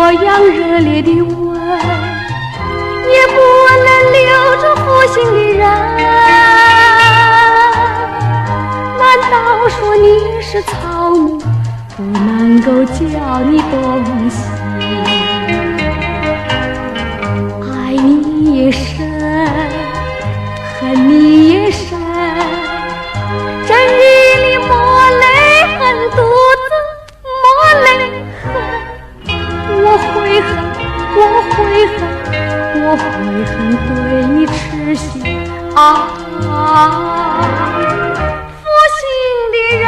这样热烈的吻，也不能留住负心的人。难道说你是草木，不能够叫你动心？爱你也深，恨你也深，整日里抹泪恨，独自抹泪恨。我悔恨，我悔恨，我悔恨对你痴心啊！负心的人，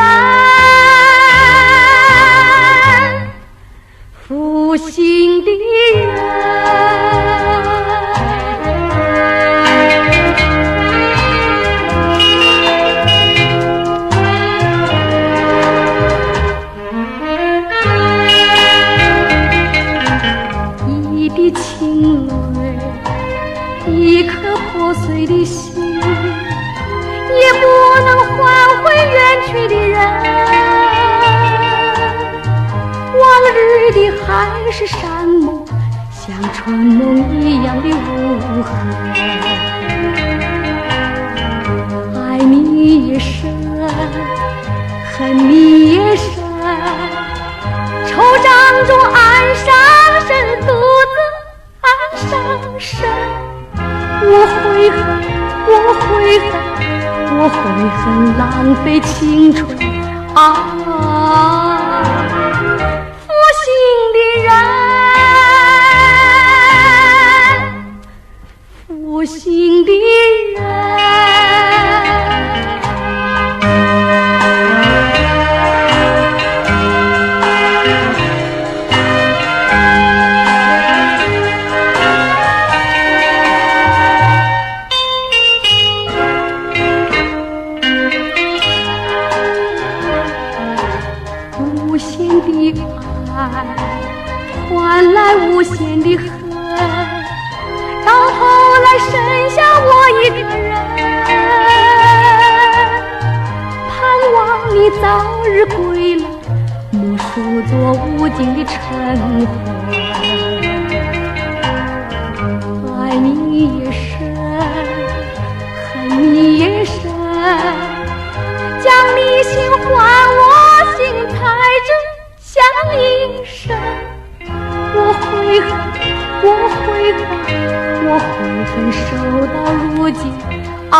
负心的人。情泪，一颗破碎的心，也不能换回远去的人。往日的海誓山盟，像春梦一样的无痕。爱你也深，恨你也深，惆怅中暗伤神，独自暗伤神。我悔恨，我悔恨，我悔恨浪费青春啊！负心的人，负心的人。无限的爱换来无限的恨，到头来剩下我一个人。盼望你早日归来，莫数作无尽的尘灰。爱你也深，恨你也深，将你心还我心，才真像一生。我悔恨，我悔恨，我悔恨，守到如今啊！